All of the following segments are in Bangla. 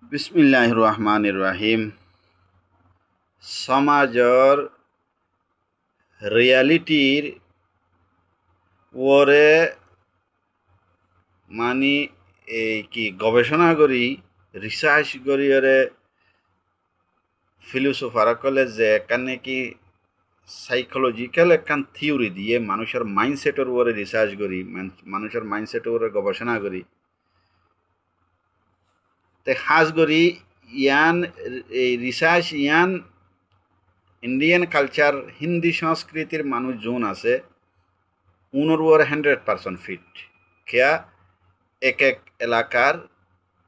বিসমিল্লাহির রহমানির রহিম। সমাজৰ রিয়ালিটির ওরে মানি এই কি গবেষণা করি রিসার্চ করি ওরে ফিলোসোফারসকলে যে এখানে কি সাইকোলজিক্যাল একখান থিওরি দিয়ে মানুষের মাইন্ডসেটের উপরে রিসার্চ করি মানুষের মাইন্ডসেটের উপরে গবেষণা করি তে খাস করি ইয়ান এই রিসার্চ ইয়ান ইন্ডিয়ান কালচার হিন্দি সংস্কৃতির মানুষ যোন আছে উনোর উপরে 100% ফিট কেয়া এক এক এলাকার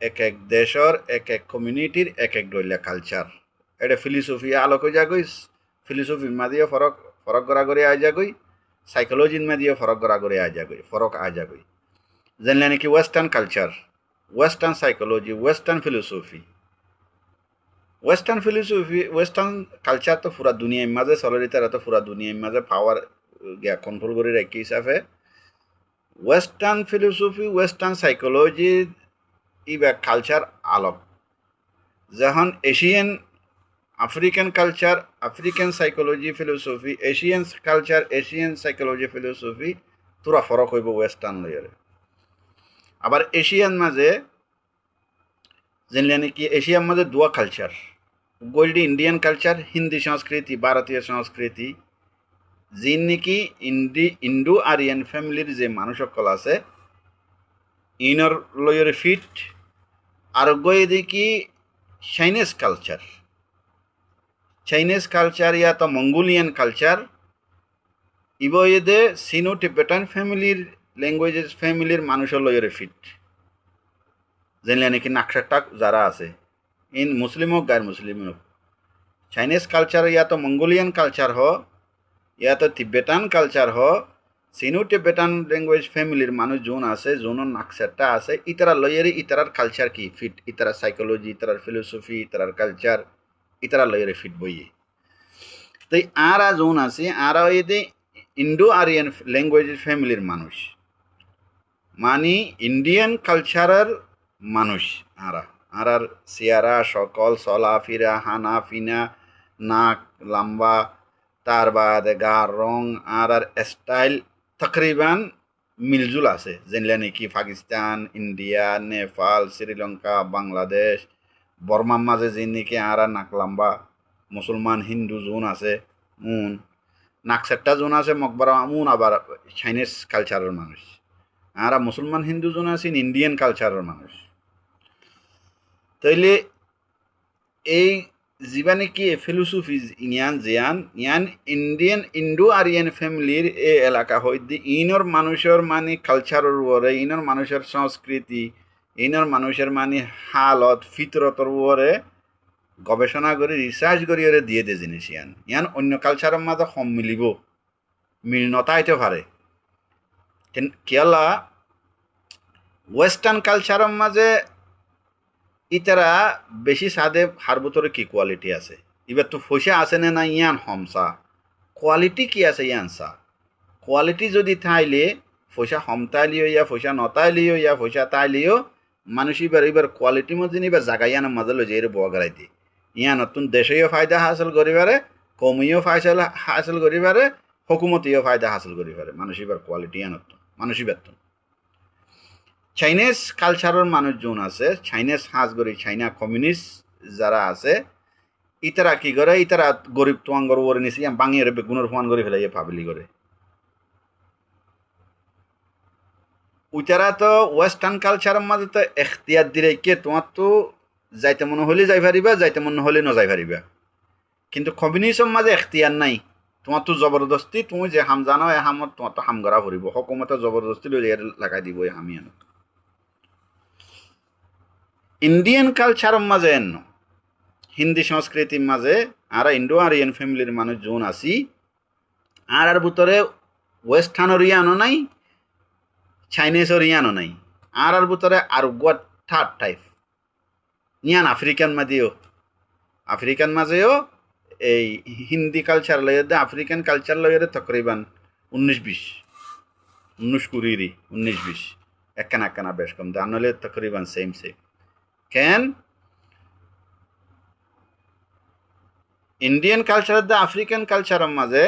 এক এক দেশর এক এক কমিউনিটির এক এক দলীয় কালচার এটা ফিলোসফি আলোক যাগই ফিলোসফি মাদিও ফরক ফরক গড়াগড়ি আয় যাগই সাইকোলজির মাদিও ফরক গড়াগড়ি আয় যাগই ফরক আয় যাগই জানলে নাকি western culture western psychology western philosophy western culture তো পুরা দুনিয়ার মাঝে চলে তারা তো পুরা দুনিয়ার মাঝে পাওয়ার গিয়া কন্ট্রোল করে রাখি হিসাবে ওয়েস্টার্ন ফিলোসফি ওয়েস্টার্ন সাইকোলজি ইবা কালচার আলোক যখন Asian African culture African psychology philosophy Asian culture Asian psychology philosophy তোরা ফরক হইব ওয়েস্টার্ন লয়ারে আবার এশিয়ান মাঝে জানলে নাকি এশিয়ার মাঝে দুয়া কালচার গোল্ডি ইন্ডিয়ান কালচার হিন্দি সংস্কৃতি ভারতীয় সংস্কৃতি যিন নাকি ইন্ডো আরিয়ান ফ্যামিলির যে মানুষ সকল আছে ইনর লয়রে ফিট আর গয়ে দেখি চাইনিজ কালচার ইয়া তো মঙ্গোলিয়ান কালচার ইবয়েদে সিনো টিবেটান ফ্যামিলির ল্যাঙ্গুয়েজেস ফ্যামিলির মানুষের লয়রে ফিট জানলে নাকি নাকশাটাক যারা আছে ইন মুসলিম হোক গায়ের মুসলিম হোক চাইনিজ কালচার ইয়া তো মঙ্গোলিয়ান কালচার হ ইয়া তো তিবেটান কালচার হ সিনো টিবেটান ল্যাঙ্গুয়েজ ফ্যামিলির মানুষ যোন আছে যোনের নাকশাটা আছে ইতারা লয়েরে ইতারার কালচার কি ফিট ইতারা সাইকোলজি ইতারার ফিলোসফি ইতারার কালচার ইতারা লয়েরে ফিট বইয়ে তো আরা যোন আছে আরা এতে ইন্ডো আরিয়ান ল্যাঙ্গুয়েজ ফ্যামিলির মানুষ মানে ইন্ডিয়ান কালচারের মানুষ আরার চেয়ারা সকল চলাফেরা হানা ফিনা নাক লম্বা তার বাদে গার রং আর স্টাইল তকরিবান মিলজুল আছে যেনলে নাকি পাকিস্তান ইন্ডিয়া নেপাল শ্রীলঙ্কা বাংলাদেশ বর্মার মাঝে যে নাকি আর নাক লম্বা মুসলমান হিন্দু জোন আছে নাকসারটা জোন আছে মকবরা আবার চাইনিজ কালচারের মানুষ আর মুসলমান হিন্দু জন আছেন ইন্ডিয়ান কালচারের মানুষ তাইলে এই জীবানে কি ফিলোসফি ইয়ান ইন্ডো আরিয়ান ফ্যামিলির এ এলাকা হইতে ইনর মানুষের মানে কালচারের উপরে ইনর মানুষের সংস্কৃতি ইনর মানুষের মানে হালত ফিতরতর উপরে গবেষণা করে রিসার্চ করে ওরে দিয়ে দে জিনিস ইয়ান অন্য কালচারের মাঝে কম মিলিব মিল নতাইতে পারে কেলা ওয়েস্টার্ন কালচারের মাঝে ইতারা বেশি সাদে হার ভিতরে কি কোয়ালিটি আছে এবার তো পয়সা আছে না ইয়ান হমসা কোয়ালিটি কি আছে ইয়ান সা কোয়ালিটি যদি থাইলে পয়সা হমতাইলিও ইয়া পয়সা নতাইলিও ইয়া পয়সা তাইলিও মানুষ এবার কোয়ালিটি মধ্যে এবার জায়গা ইয়ানের মাঝে লই যাই বগারাই দি ইয়া নতুন দেশেও ফায়দা হাসিল করিবারে কমিও ফায়দা হাসিল করিবারে হুকুমতিও ফায়দা হাসিল করিবারে মানুষ এবার কোয়ালিটি ইয়ানত মানুষ এবার চাইনিজ কালচারের মানুষজন আছে চাইনিজ হাঁসগরি চাইনা কমিউনিস্ট যারা আছে ইতারা কি করে ইতারা গরিব তোয়াঙ্গর ওরে নিছি বাঙিয়ে বেগুনের ফোয়ান করে ফেলাই পাবলি করে ওইতারা তো ওয়েস্টার্ন কালচারের মাঝে তো এখতিয়ার দিলে কে তোমার তো যাইতে মনে হলে যাই পারিবা যাইতে মনে হলে নযাই পারিবা কিন্তু কমিউনিজমের মাঝে এখতিয়ার নাই তোমার তো জবরদস্তি তুমি যে হাম জানো এ হামত তোমার তো হাম করা ফুরিব হকুমতে জবরদস্তি লই লাগাই দিব এই হামি আনো ইন্ডিয়ান কালচারের মাঝে এন্ন হিন্দি সংস্কৃতির মাঝে আর ইন্ডো আরিয়ান ফ্যামিলির মানুষ যোন আছি আর ভিতরে ওয়েস্টার্নের ইয়ানো নাই চাইনিজের ইয়ানো নাই আর ভিতরে আর গোয়া থার্ড টাইপ ইয়ান আফ্রিকান মাঝেও এই হিন্দি কালচার লয়ে আফ্রিকান কালচার লয়ে তকরিবান 19-20 19-20 একখানা বেশ কম দান হলে তকরিবান সেম কেন ইন্ডিয়ান কালচারের দ্য আফ্রিকান কালচারের মাঝে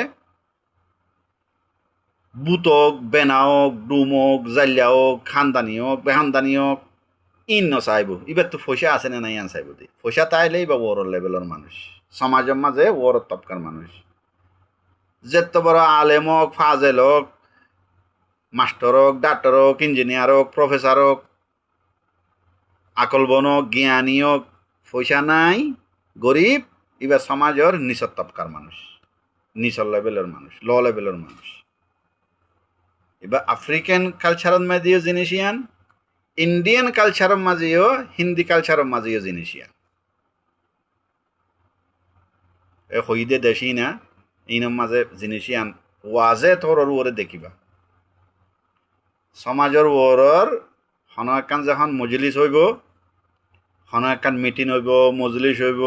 বুতক বেনাওক ডুমক জাল্যাওক খানদানি হোক বেহানদানি হোক ইন নচাইব এবার তো পয়সা আছে না নাই আন চাইব দি পয়সা তাইলেই বা ওর লেভেলের মানুষ সমাজের মাঝে ওর তবকার মানুষ যেত বড় আলেম হোক ফাজেল হোক মাস্টার হোক ডাক্তার হোক ইঞ্জিনিয়ার হোক প্রফেসর হোক আকলবন হোক জ্ঞানী হোক পয়সা নাই গরিব এবার সমাজের নিচর তবকার মানুষ নিচর লেভেলের মানুষ ল লেভেলের মানুষ এবার আফ্রিকান কালচারের মাঝেও জিনিস ইয়ান ইন্ডিয়ান কালচারের মাঝেও হিন্দি কালচারের মাঝেও জিনিস ইয়ান এ হইদে দেশি না ইনের মাঝে জিনিস ইয়ান ওয়াজে তোর ওরে দেখিবা সমাজের ওরর হন একান যখন মজলিস হইব হন একান মিটিং হইব মজলিস হইব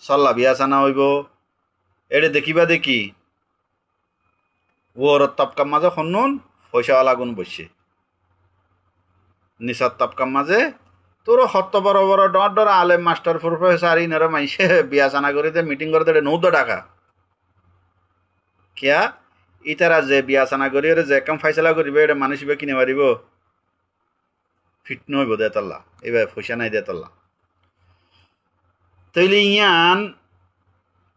সল্লা বিয়াসানা হইব এটা দেখিবা দেখি ওর তবকার মাঝে হন্নুন পয়সাওয়ালা গুণ বসছে নিচার তবকার মাঝে তোর হত্ত বড় বড় ডর ডর আলেম মাস্টার প্রফেসর ইনারা মাইসে বিয়াসানা করে মিটিং করে দেড়ে 9 টাকা কিয়া ইতারা যে বিয়াসানা করি যে কাম ফাইসলা করিবে এটা মানুষ কিনে পারিব ফিট নইব দেতাল্লা এবার পয়সা নাই দেতাল্লা তৈলে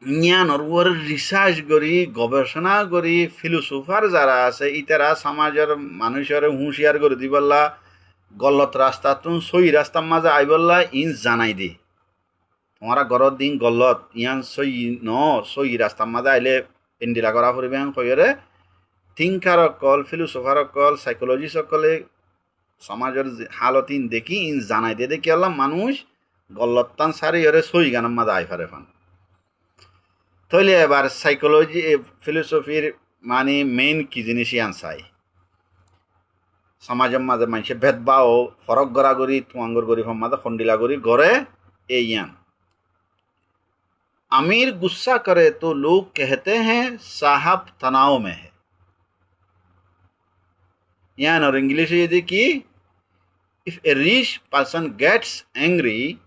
ইয়ানোর উপর রিসার্চ করি গবেষণা করি ফিলোসফার যারা আছে ইতারা সমাজের মানুষের হুঁশিয়ার করে দিবল্লা গলত রাস্তা তুন সই রাস্তার মাঝে আইবল্লা ইন জানাই দি তোমারা ঘরত দিন গলত ইয়ান সই রাস্তার মাঝে আইলে ইন্দিরা করা ফুরিবে কইরে থিঙ্কার অকল ফিলোসফার অকল সাইকোলজিস্ট সকলে সমাজের হালতিন দেখি ইন জানাই দিয়ে দেখি আল্লাহ মানুষ গল্লতান সারি ওরে সই গানের মাঝে আই ফারে ফান তাহলে এবার সাইকোলজি ফিলোসফির মানে মেইন কি জিনিসই আনসাই সমাজের মাঝে মানুষের ভেদভাব ফরক গড়াগড়ি তুয়াঙ্গর গরিবের মাঝে খন্ডিলা গড়ি গড়ে এই ইয়ান अमीर गुस्सा करे तो लोग कहते हैं साहब तनाव में है यान और इंग्लिश ये देखिए if a rich person gets angry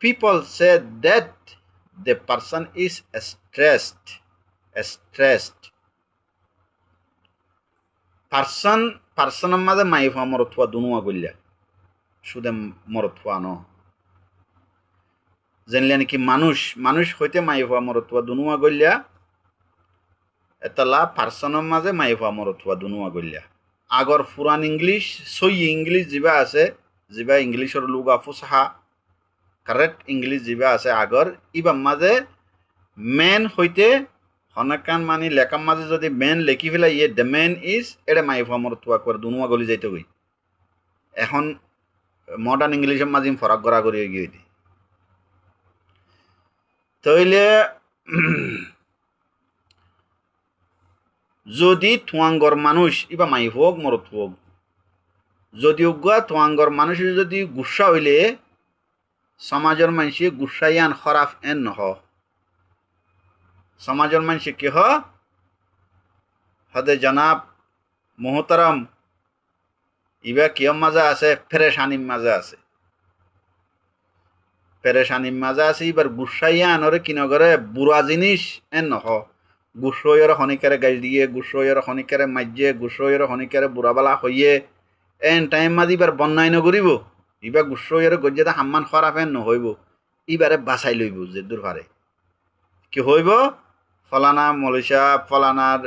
people say that the person is stressed person মাঝে মাইফা মরথুয়া দুনুয়া গল্লা সুদে মরথুয়া ন জানলে নাকি মানুষ হইতে মাইফা মরথুয়া দুনুয়া গল্লা এতলা পার্সনের মাঝে মাইফা মরথুয়া দুনুয়া গল্লা আগর পুরান ইংলিশ সই ইংলিশ যিবা আছে যিবা ইংলিশের লুগা ফুসাহা কারেক্ট ইংলিশ যিবা আছে আগর ইবার মাঝে মেন হইতে হনাকান মানে লেখার মাঝে যদি মেন লেখি ফেলাই ইয়ে দ্য মেন ইজ এটা মাইফা মরথুয়া করে দুনুয়া গলি যাইতে গই এখন মডার্ন ইংলিশের মাঝে ফরাক গড়া করি গিয়ে তইলে যদি থুয়াঙ্গর মানুষ ইবা মাই হোক মরত হোক যদি উগা থুয়াঙ্গর মানুষ যদি গুসা হইলে সমাজের মানুষে গুসাইয়ান খরাফ এন নহ সমাজের মানুষে কি হদে জনাব মোহতারাম ইবা কিয়ম মাজা আছে ফেরেশানির মাজা আছে পেরেশানির মাজা আছে এবার গুসাইয়া আনরে কিনা করে বুড়া জিনিস এন নহ গুসইয়ের শনিকারে গাড়ি দিয়ে গুসইয়ের শনিকারে মাজিয়ে গুসইয়ের শনিকারে বুড়াবালা হইয়ে এন টাইম মাঝে এবার বন্যায় নকরিব এবার গুসইয়ের গজ্জাতে হাম্মান খরাপ এন নহইব এবারে বাঁচাই লইব যে দূর পারে কি হইব ফলানা মলিশা ফলানার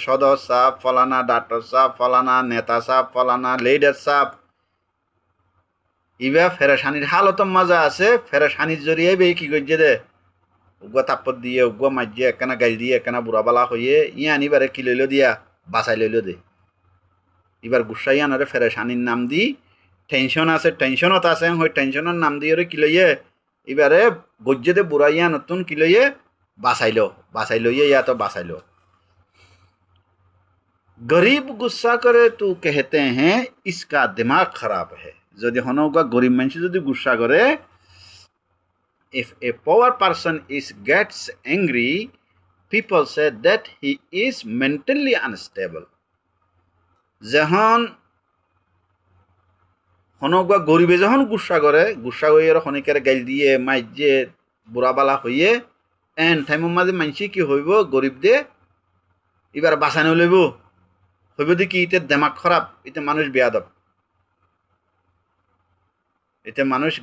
সদস্য সাপ ফলানা ডাক্তার সাপ ফলানা নেতা সাপ ফলানা লিডার সাপ ইবা ফেরেশানির হালতম মাজা আছে ফেরেশানির জরিয়ে বে কি গজ্জে দে উগা তাপত দিয়ে উগা মাজিয়ে একখানা গাড়ি দিয়ে একখানা বুড়াবালা হইয়ে ইয়ান এবারে কি লইল দিয়া বাঁচাই লইল দে এবার গুসাই আনরে ফেরেশানির নাম দি টেনশন আছে টেনশনত আছে হই টেনশনের নাম দিয়ে কি লইয়ে এবারে গজ্জে দে বুড়াইয়া নতুন কি লইয়ে বাঁচাই লইয়ে ইয়া তো বাঁচাইল गरीब गुस्सा करे तो कहते हैं इसका दिमाग खराब है যদি হনৌকা গরিব মানুষ যদি গুসা করে if a poor person is gets angry people say that he is mentally unstable যখন হনৌকা গরিবে যখন গুসা করে গুসা হয়ে খনিকার গাইল দিয়ে মাইজে বুড়াবালা হইয়ে এন টাইমের মাঝে মানসি কি হইব গরিব দে এবার বাঁচানো লইব হইব দেখি ইতে দেমাগ খারাপ এতে মানুষ বেয়াদব এতে মানুষ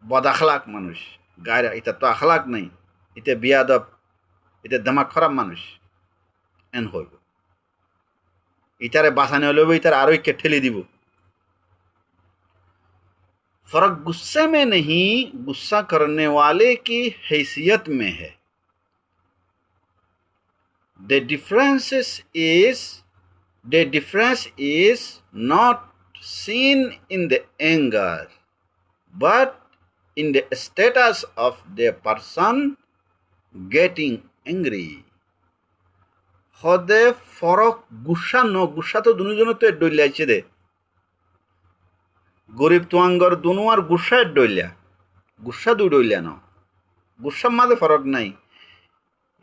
বদ আখলাক মানুষ গায়ের এটা তো আখলাক নাই এতে বেয়াদব এতে দেমাগ খারাপ মানুষ এন হইব ইটারে বাঁচানো লইব ইটার আরো কে ঠেলে দিব फर्क गुस्से में नहीं गुस्सा करने वाले की हैसियत में है the difference is not seen in the anger but in the status of the person getting angry হদে ফরক গুসা তো দুজনে তো ডইলাইছে দে গরিব তোয়াঙ্গর দুনু আর গুসা ডইলা গুসা দুই ডইলা ন গুসার মাঝে ফরক নাই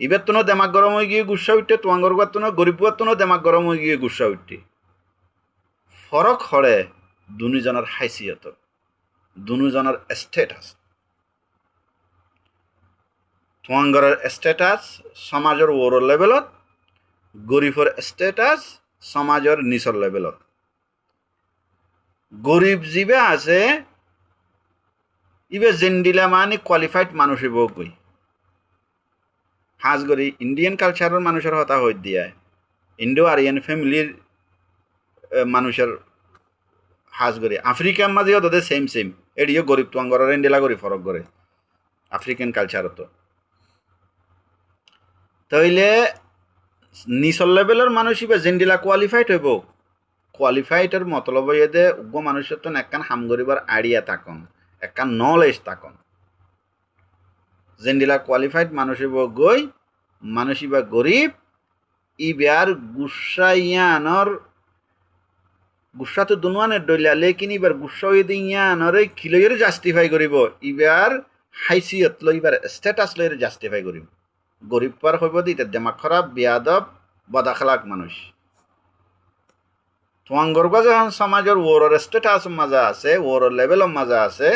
এবার তো দেমাগ গরম হয়ে গিয়ে গুসা উঠে তোয়াঙ্গর গাত তো গরিব গাত তো দেমাগ গরম হয়ে গিয়ে গুসা উঠে ফরক হরে দুজনের হাইসিয়ত দুজনের স্টেটাস তোয়াঙ্গরের স্টেটাস সমাজের ওর লেভেলত গরিবর স্টেটাস সমাজের নিচর লেভেলত গরিব জীবে আছে ইবে জেন্ডিলা মানে কোয়ালিফাইড মানুষ হইব কই হাজ গরি ইন্ডিয়ান কালচারের মানুষের হতা হই দিয়ায় ইন্ডো আরিয়ান ফ্যামিলির মানুষের হাজ গরি আফ্রিকার মাঝেও তাদের সেম এডিও গরিব তোয়াঙ্গর এন্ডেলা গরি ফরক করে আফ্রিকান কালচারত তাইলে নিচর লেভেলের মানুষ ইবে জেন্ডিলা কোয়ালিফাইড হইব কোয়ালিফাইডের মতলব ইয়ে উগ্র মানুষের তো একখান হাম গরিবার আইডিয়া থাকুন একখান নলেজ থাকুন জেন্ডিলা কোয়ালিফাইড মানুষ হইব গই মানুষ ইবা গরিব ইবার গুসা তো দুনুয়ানের ডইলা লেকিন ইবার গুসা হয়ে ইয়ানরে খিলইয়ের জাস্টিফাই করিব ইবার হাইসিয়ত লই ইবার স্ট্যাটাস লইয়ের জাস্টিফাই করিব গরিব পার হইব দিতে দেমাগ খারাপ বেয়াদব বদাখলাক মানুষ তোমাঙ্গর যখন সমাজের ওর স্টেটাস মাজা আছে ওর লেভেলের মাজা আছে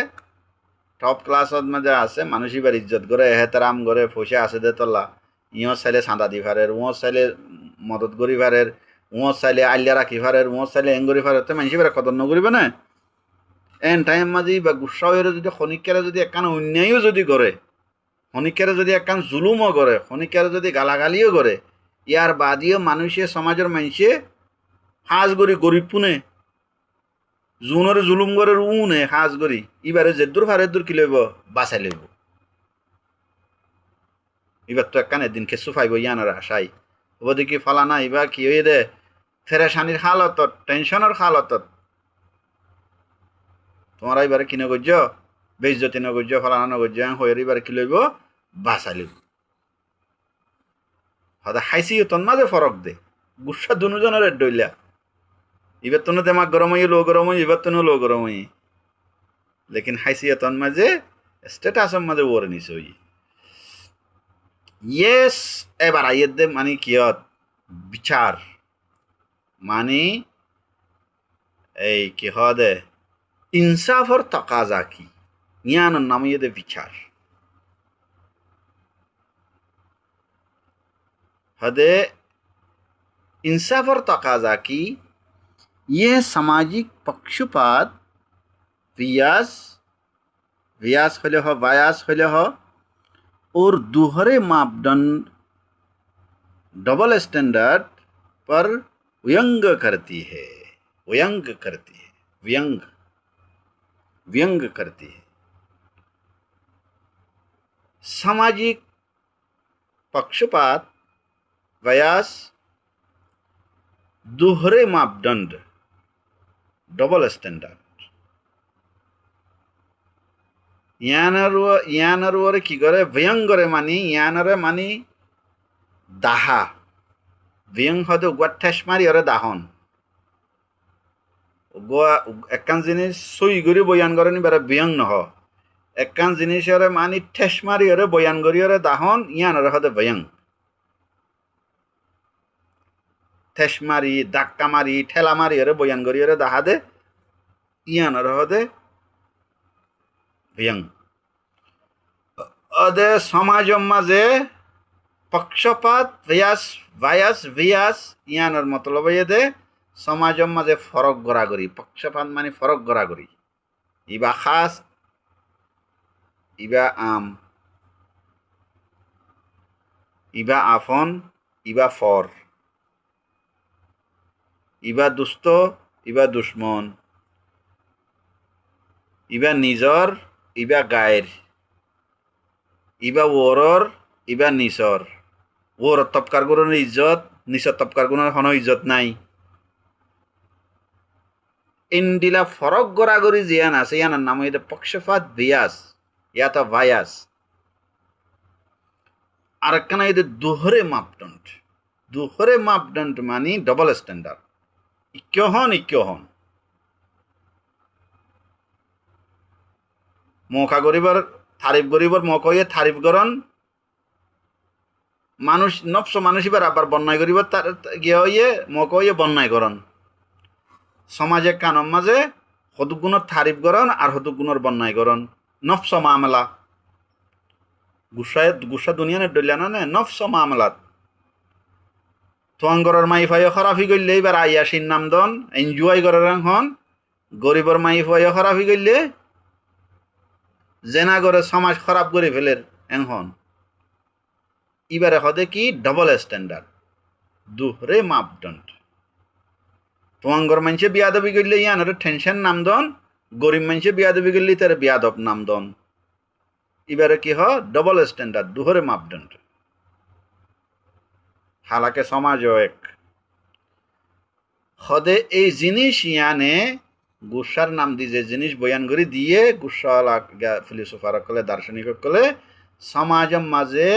টপ ক্লাসত মাজা আছে মানুষ এবার ইজ্জত করে এহেতারাম করে পয়সা আছে দে তোলা ইও চাইলে চাঁদা দি ফারের ও চাইলে মদত করি ফারের ও চাইলে আলিয়া রাখি ফারের ও চাইলে এং করি ফারের তো মানুষ এবার কদর নকরিবে না এন টাইম মাঝি বা গুসা হয়ে যদি খনিকারে যদি একখান অন্যায়ও যদি করে খনিকারে যদি একখান জুলুমও করে খনিকারে যদি গালাগালিও করে ইয়ার বাদিও মানুষে সমাজের মানুষে হাজ গরি গরিব পুনে জুনের জুলুম গরের উনে হাজ গরি ইবারে যেদুর ফারেদুর কি লইব বাঁচাই লইব এবার তো একখান এদিন খেসু ফাইব ইয়ানোর আশাই হব দেখি ফালানা এবার কি হয়ে দে ফেরেশানির হালতত টেনশনের হালতত তোমরা এবারে কি নগর্য বেইজ্জতি নগর্য ফালানা নগর্য হয়ে এবার কি লইব বাঁচাই লইব হয়তো হাইসি তোর মাঝে ফরক দে গুসা দুজনের ডইলা এবার তো দেমাগ গরম হয়ে লো গরম হই এবার তো লো গরম হই লেকিন হাইসিয়তন মাঝে স্টেটাসের মাঝে ওর নিছে হই ইয়েস এবার আইয়ের দে মানে কিয়ত বিচার মানে এই কি হদে ইনসাফর তকাজা কি ইয়ানোর নাম ইয়ে দে বিচার হদে इंसाफर तकाजा की यह सामाजिक पक्षपात व्यास होले हो और दूहरे मापदंड डबल स्टैंडर्ड पर व्यंग करती है व्यंग करती है सामाजिक पक्षपात व्यास दोहरे मापदंड डबल स्टैंडर्ड ইয়ানার কি করে ব্যং করে মানি ইয়ানারে মানি দাহা ব্যং হয়তো গোয়া ঠেস মারি ওরে দাহন গোয়া একখান জিনিস সই করে বয়ান করে নিবারে ব্যং নহ একখান জিনিসরে মানি ঠেস মারি ওরে বয়ান করি ওরে দাহন ইয়ানারে হয়তো ব্যং ঠেস মারি ধাক্কা মারি ঠেলা মারি ওরে বয়ান করি ওরে দাহা দে ইয়ানারে হয়তো व्यंग ওদের সমাজের মাঝে পক্ষপাত ভায়াস ভিয়াস ইয়ানোর মতলব দে সমাজের মাঝে ফরক গড়াগড়ি পক্ষপাত মানে ফরক গড়াগড়ি ইবা খাস ইবা আম ইবা আফন ইবা ফর ইবা দুষ্ট ইবা দুশ্মন ইবা নিজর ইবা গায়ের ইবা ওরর ইবা নিচর ওর তপকার গুণের ইজ্জত নিচর তপকার গুণের কোনো ইজ্জত নাই ইন্দিলা ফরক গড়াগড়ি জিয়ান আছে ইয়ানার নাম হইতে পক্ষপাত বিয়াস ইয়াতা ভায়াস আর একখানা হইতে দুহরে মাপদণ্ড মানে ডবল স্ট্যান্ডার্ড ইক্য হন মৌকা গরিবর তারিফ গরিবর মৌকা হইয়ে তারিফ গরন মানুষ নফস মানুষ এবার আবার বন্যায় করিব তার গিয়ে হইয়ে মৌকা হইয়ে বন্যায় করন সমাজে কানম মাঝে হতুক গুণর তারিফ গরন আর হতুক গুণর বন্যায় করন নফস মামলা গুসা দুনিয়ানে ডলিয়া না নফস মামলাত তোয়াঙ্গরের মাই ফাইও খারাপি করলে এবার আইয়াসির নাম দন এনজয় করার হন গরিবর মাই ফাইও খারাপি করলে জেনা করে সমাজ খারাপ করে ফেলের এখন এবারে হদে কি ডবল স্ট্যান্ডার্ড দুহরে মাপদণ্ড তোয়াঙ্গর মানুষে বিয়াদবি করলে ইয়ানোর টেনশন নাম দন গরিব মানুষে বিয়াদবি করলে তার বিয়াদব নাম দন এবারে কি হয় ডবল স্ট্যান্ডার্ড দুহরে মাপদণ্ড হালাকে সমাজও এক হদে এই জিনিস ইয়ানে গুসার নাম দিয়ে যে জিনিস বয়ান করে দিয়ে গুসাওয়ালা ফিলোসোফার কলে দার্শনিক কলে সমাজের মাঝে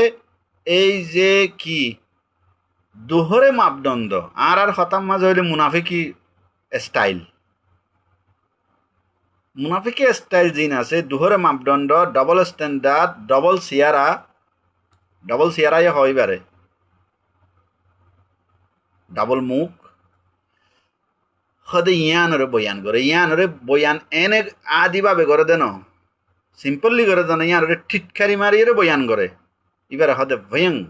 এই যে কি দুহরে মাপদণ্ড আর হতাম মাঝে হইলে মুনাফিকি স্টাইল জিন আছে দুহরে মাপদণ্ড ডবল স্ট্যান্ডার্ড ডবল সিয়ারাই হয় বারে ডাবল মুখ সদে ইয়ানরে বয়ান এনে আদিভাবে করে দেন সিম্পলি করে দেন ইয়ানরে ঠিটকারি মারিয়ে বয়ান করে এবারে হদে ভয়ঙ্ক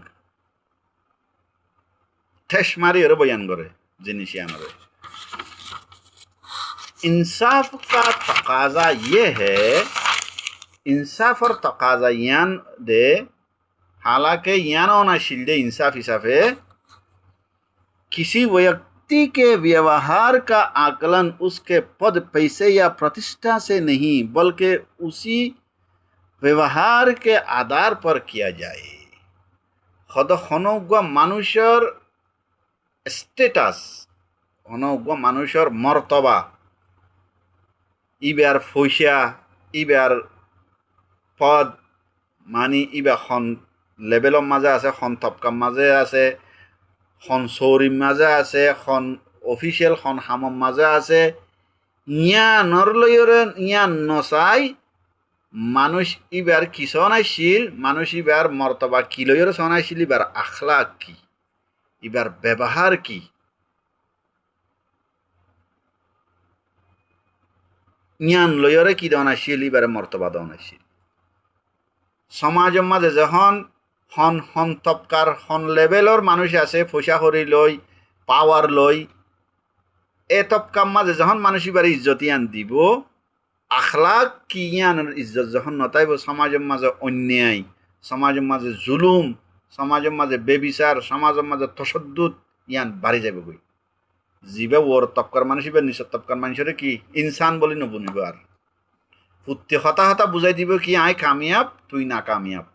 ঠেস মারিয়ে বয়ান করে জিনিস ইয়ানরে इंसाफ का तकाजा ये है इंसाफ और तकाजा यान दे हालांकि यान होना शिल्दे इंसाफ हिसाबे किसी व्यक्ति के व्यवहार का आकलन उसके पद पैसे या प्रतिष्ठा से नहीं बल्कि उसी व्यवहार के आधार पर किया जाए खद हनौगा मानुषर स्टेटास हनौगा मानुषर मर्तबा ইবার পয়সা ইবার পদ মানে ইবার খন লেভেলৰ মাজে আছে খন তপকার মাজে আছে খন চৌরির মাজে আছে খন অফিসিয়াল খন হামর মাজে আছে ইয়ানৰ লয়রে ইয়ান নচাই মানুষ ইবার কি শনাইছিল মানুষ ইবার মর্তবা কি লয়রে শনাইছিল ইবার আখলাক কি ইবার ব্যবহার কি জ্ঞান লয়রে কি দনাইছিল এবারে মর্তবা দনাইছিল সমাজের মাঝে যখন হন তপকার হন লেভেলর মানুষ আছে পয়সা করি লই পাওয়ার লই এ তপকার মাঝে যখন মানুষ এবারে ইজ্জত ইয়ান দিব আখলাক কি ইয়ানের ইজ্জত যখন নতাইব সমাজের মাঝে অন্যায় সমাজের মাঝে জুলুম সমাজের মাঝে বেবিচার সমাজের মাঝে তসদ্দুত ইয়ান বাড়ি যাবে বই জিবে ওর তপকার মানুষ এবার নিচের তপকার মানুষের কি ইনসান বলি নবনিব আর ফুটতে হতা বুঝাই দিব কি আই কামিয়াব তুই না কামিয়াব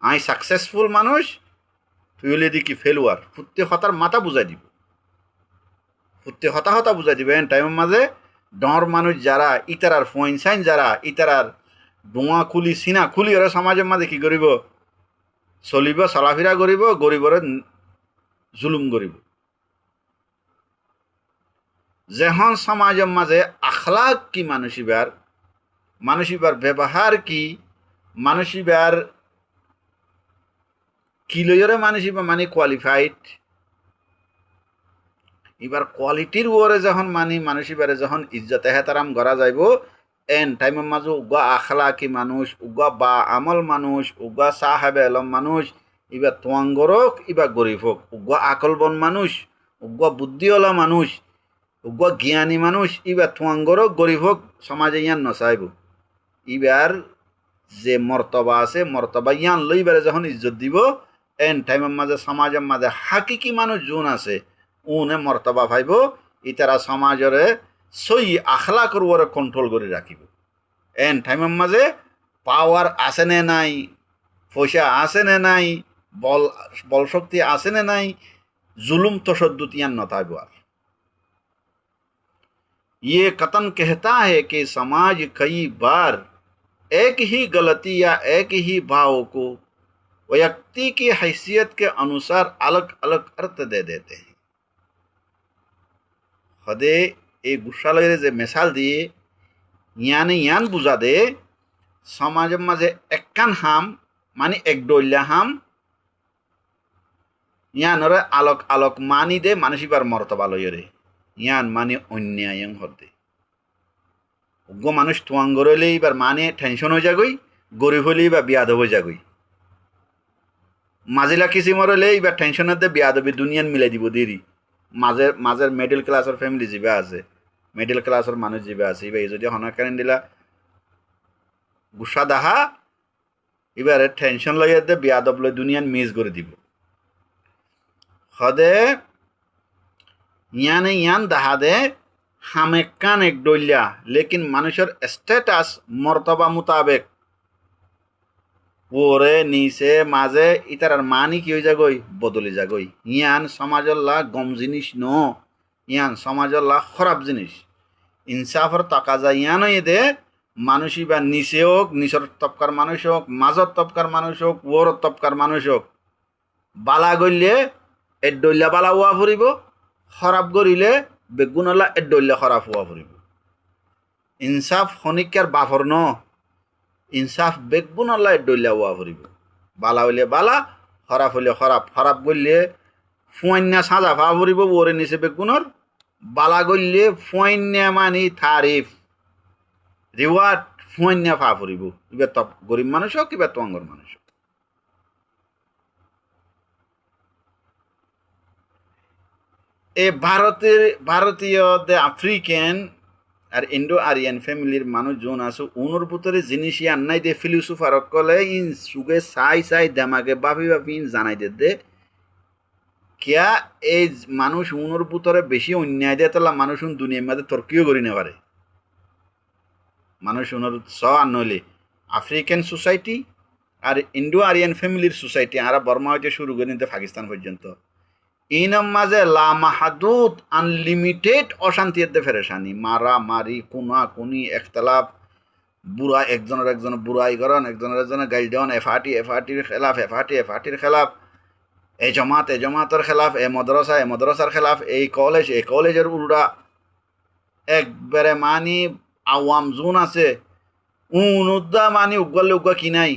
আই সাকসেসফুল মানুষ তুই হলে দি কি ফেলুয়ার ফুটতে হতার মাথা বুঝাই দিব ফুটতে হতা বুঝাই দিব এন টাইমের মাঝে ডর মানুষ যারা ইতারার ফোন সাইন যারা ইতারার ডোঁয়া খুলি সিনা খুলি ওরা সমাজের মাঝে কি করিব চলিব চলাফিরা করিব গরিবরে জুলুম করিব যেহন সমাজের মাঝে আখলাক কি মানুষ ইবার ব্যবহার কি মানুষ ইবার কি লইরে মানুষ ইবার মানে কোয়ালিফাইড এবার কোয়ালিটির ওরে যখন মানুষ এবারে যখন ইজ্জত এহতারাম করা যাইব এন টাইমের মাঝে উগা আখলাকি মানুষ উগা বা আমল মানুষ উগা সাহেব এলম মানুষ ইবা তোয়াঙ্গরক ইবা গরিব হোক উগা আকলবন মানুষ উগা বুদ্ধিওয়ালা মানুষ উগা জ্ঞানী মানুষ ইবা তোয়াঙ্গরক গরিব হোক সমাজে ইয়ান নচাইব ইবার যে মর্তবা আছে মর্তবা ইয়ান লইবারে যখন ইজ্জত দিব এন টাইমের মাঝে সমাজের মাঝে হাকিকি মানুষ যোন আছে উনে মর্তবা ভাইব ইতারা সমাজরে সই আখলা করবরে কন্ট্রোল করে রাখিব এন টাইমের মাঝে পাওয়ার আছে নে নাই পয়সা আছে নে নাই বল শক্তি আছে নে নাই जुलुम तशद्दुद यान नताब और ये कतन कहता है कि समाज कई बार एक ही गलती या एक ही भाव को व्यक्ति की हैसियत के अनुसार अलग अलग अर्थ दे देते हैं हदे এই গুসালয়ের যে মেশাল দিয়ে ইয়ানে ইয়ান বুঝা দে সমাজের মাঝে একখান হাম মানে এক ডইলা হাম ইয়ানরে আলোক আলোক মানি দে মানসিবার মর্তবা লইরে ইয়ান মানে অন্যায় হতে উগ্র মানুষ তোয়াঙ্গর হইলে এবার মানে টেনশন হয়ে যাগই গরিব হইলে বা বিয়াদ হয়ে যাগই মাজিলা কিসিমর হইলে এবার টেনশন হতে বিয়াদ হবে দুনিয়ান মিলাই দিব দেরি মাঝের মিডল ক্লাসের ফ্যামিলি যাবে আছে মিডল ক্লাসের মানুষ যাবে আছে এবার যদি হনা কারেন দিলা গুসা দাহা এবারে টেনশন লইয়া দে বিয়াদ লই দুনিয়ান মিস করে দিব হদে ইয়ানে ইয়ান দাহা দে হামেকান এক ডইলা লেকিন মানুষের স্ট্যাটাস মর্তবা মোতাবেক ওরে নিচে মাঝে ইতার মানি কি হয়ে যাগই বদলে যাগই ইয়ান সমাজল্লা গম জিনিস ন ইয়ান সমাজল্লা খারাপ জিনিস ইনসাফর তাকাজা ইয়ান দে মানুষই বা নিচে হোক নিচর তপকার মানুষ হোক মাজর তপকার মানুষ হোক ওর তপকার মানুষ হোক বালা গইলে এর ডইলা বালা হওয়া ফুরিব খারাপ করিলে বেগুনলা এর ডইলা খারাপ হওয়া ফুরিব ইনসাফ খনিকার বাফর ন ইনসাফ বেগুনলা এর ডইলা হওয়া ফুরিব বালা হইলে বালা খারাপ হইলে খারাপ খারাপ করলে ফুয়ান্যা সাজা ফা ফুরিব ওরে নিচে বেগুনর বালা করলে ফুয়ান্যা মানি তারিফ রিওয়ার্ড ফুয়ান্যা ফা ফুরিব এবার তপ গরিব মানুষ হোক এবার তোয়াঙ্গর মানুষ হোক এ ভারতীয় দে আফ্রিকান আর ইন্ডো আরিয়ান ফ্যামিলির মানুষ যোন আছে উনোর ভিতরে জিনিস ইয়ান নাই দে ফিলোসোফারক কলে ইন সুগে সাই সাই দেমাগে বাফি বাফি ইন জানাই দে কিয়া এই মানুষ উনোর ভিতরে বেশি অন্যায় দিয়ে তাহলে মানুষ দুনিয়ার মধ্যে তর্কিও করি না পারে মানুষ উনোর স আর নইলে আফ্রিকান সোসাইটি আর ইন্ডো আরিয়ান ফ্যামিলির সোসাইটি আর বর্মা হইতে শুরু করে নিতে পাকিস্তান পর্যন্ত ইনম মাঝে লামাহাদুদ আনলিমিটেড অশান্তি ফেরেশানি মারা মারি কুনা কুনি একতলাফ বুড়া একজনের বুড়াই করন একজনের গাইল দেওয়ান এফআটির খেলাফ এফআটির খেলাফ এ জমাতের খেলাফ এ মদরসার খেলাফ এই কলেজের উল্টা একবারে মানি আওয়াম জোন আছে উনুদ্দা মানি উগ্গলে উগ্গা কি নাই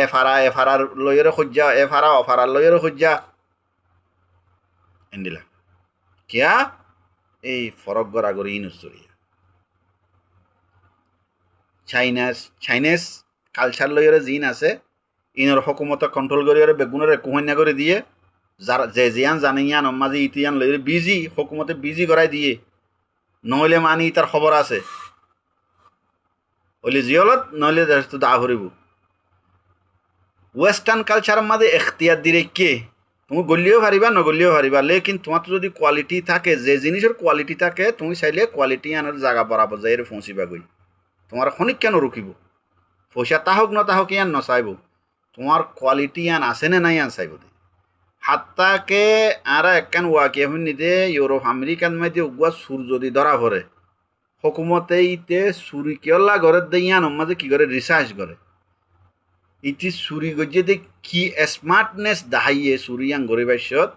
এফারার লইয়ের সজ্জা অফারার লইয়ের সজ্জা এন্ডিলা কিয়া এই ফরক গড়াগড়ি ইনুসরিয়া চাইনিজ কালচার লইরে জিন আছে ইনর হকুমত কন্ট্রোল করিয়ারে বেগুনরে কুহন্যা করে দিয়ে যারা যে জিয়ান জানে ইয়ান মাঝে ইতিয়ান লইরে বিজি হকুমতে বিজি করাই দিয়ে নহলে মানি তার খবর আছে ওলি জিয়লত নহলে দা ভরিব ওয়েস্টার্ন কালচারের মাঝে এখতিয়ার দিলে কে তুমি গলিও পারিবা নগলিও পারিবা লেকিন তোমার যদি কোয়ালিটি থাকে যে জিনিসের কোয়ালিটি থাকে তুমি চাইলে কোয়ালিটি আনার জায়গা বরাবর যাই পৌঁছিবা গই তোমার খনিক কেন রুকিব পয়সা তাহক ন তাহক ইয়ান নচাইব তোমার কোয়ালিটি আন আছে না নাই আন চাইব হাত্তাকে আর একখান ওয়াকিয়া নিতে ইউরোপ আমেরিকান মাইতে উগুয়া সুর যদি ধরা পড়ে হকুমতে ইতে সুরি কেলা ঘরের দিয়ে ইয়ান মাঝে কি করে রিসার্চ করে ইতি চুরি গজে দে কি স্মার্টনেস দাহাইয়ে চুরিয়াং গরিবাইছত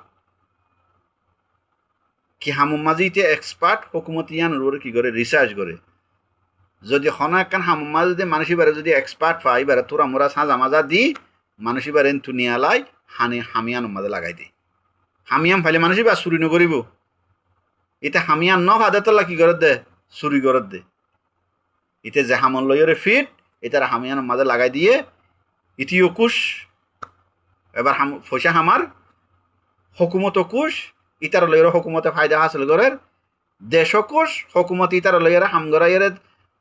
কি হামুর মাঝে ইতে এক্সপার্ট হকুমতিয়ান ওরে কি করে রিসার্চ করে যদি হনা একখান হামুর মাঝে যদি মানুষ এবারে যদি এক্সপার্ট পাই এবারে তোরা মোরা সাজা মাজা দি মানুষ এবারে তুনিয়ালাই হামিয়ান মাঝে লাগাই দি হামিয়াম ফাইলে মানুষ এবার চুরি নকরিব এটা হামিয়ান ন ফাদে তোলা কি করে দে চুরি করে দে ইতে যে হামন লইরে ফিট এটার হামিয়ান মাঝে লাগাই দিয়ে ইতিও কুশ এবার ফসা হামার হকুমত কুশ ইতার লইরে হকুমতে ফায়দা হাসিল করের দেশ কুশ হকুমত ইতার লইরে হামগরাইয়ের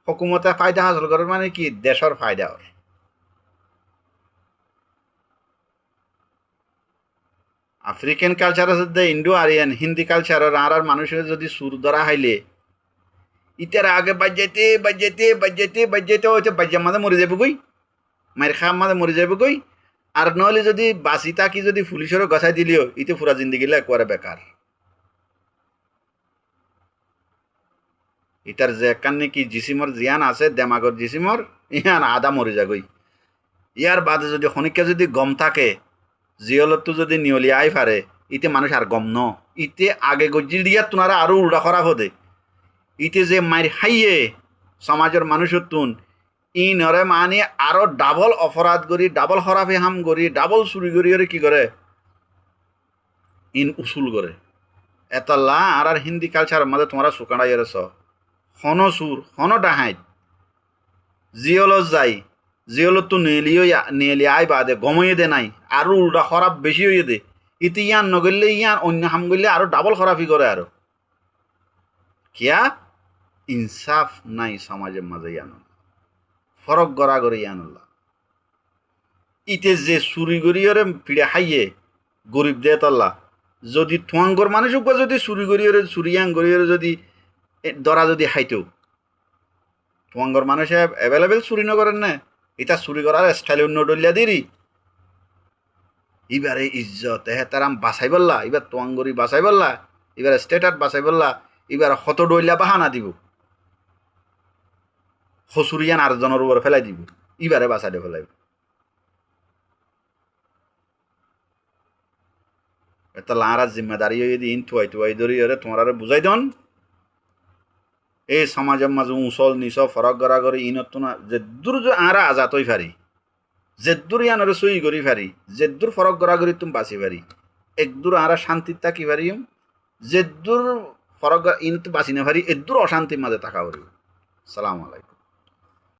হকুমতে ফায়দা হাসিল করের মানে কি দেশের ফায়দা ওর আফ্রিকান কালচার আছে ইন্ডো আরিয়ান হিন্দি কালচারের আর মানুষের যদি সুর ধরা হাইলে ইতার আগে বাজ্যাইতে হয়তো বাজ্যার মাঝে মরে যাবে কই মায়ের খাম মাঝে মরে যাবে কই আর নহলে যদি বাঁচি তাকি যদি পুলিশেরও গছাই দিলিও ইতে পুরা জিন্দিগিলে একবারে বেকার ইটার যে একখান নাকি জিসিমর জিয়ান আছে দেমাগর জিসিমর ইয়ান আদা মরে যাগই ইয়ার বাদে যদি খনিককে যদি গম থাকে জিয়লতো যদি নিয়লি আই পারে ইতে মানুষ আর গম ন ইতে আগে গজিল দিয়া তোনারা আরো উল্টা করা হদে ইতে যে মাইর হাইয়ে সমাজের মানুষের তুন ই নরে মানে আরো ডাবল অপরাধ করি ডাবল হরাফে হাম করি ডাবল চুরি করি কি করে ইন উসুল করে এতলা আর হিন্দি কালচারের মাঝে তোমরা শুকাড়াই এরেছ হন সুর হন ডাহাইত জিয়লত যাই জিয়লত তো নেলি আই বাদে গময়ে দে নাই আরো উল্টা খরাপ বেশি হয়ে দে ইতি ইয়ান নগরলে ইয়ান অন্য হাম করলে আরো ডাবল খরাপই করে আরো কিয়া ইনসাফ নাই সমাজের মাঝে ইয়ান ফরক গড়াগড়ি ইয়ানুল্লাহ ইতে যে চুরি গড়িয়রে পিড়ে হাইয়ে গরিব দে তল্লা যদি থুয়াঙ্গর মানুষ যদি চুরি গড়িয়রে চুরিয়াং গড়িয়রে যদি দরা যদি হাইতেও থুয়াঙ্গর মানুষে অ্যাভেলেবেল চুরি নকরেন না এটা চুরি করার স্টাইল অন্য ডলিয়া দিরি এবারে ইজ্জত তারাম বাছাই বললা এবার তোয়াঙ্গরি বাছাই বললা এবার স্টেটার বাছাই বললা এবার হত ডইলা বাহানা দিব হসুরিয়ান আর জনের উপর ফেলাই দিব এবারে বাছাইতে ফেলাইব এটা লাঁড়ার জিম্মেদারি যদি ইন থুয়াই ধরি ওরে তোমার বুঝাই দন এই সমাজের মাঝে উঁচল নিচ ফরক গড়াগড়ি ইনত না যে দূর আঁরা আজাত হই ফারি যে দূর ইয়ানরে সই করি ফারি যে দূর ফরক গড়াগড়ি তুমি বাঁচি ফারি একদূর আঁরা শান্তির থাকি ফারি যে দূর ফরক ইন বাঁচি না ফারি এদূর অশান্তির মাঝে থাকা পারি সালাম আলাইকুম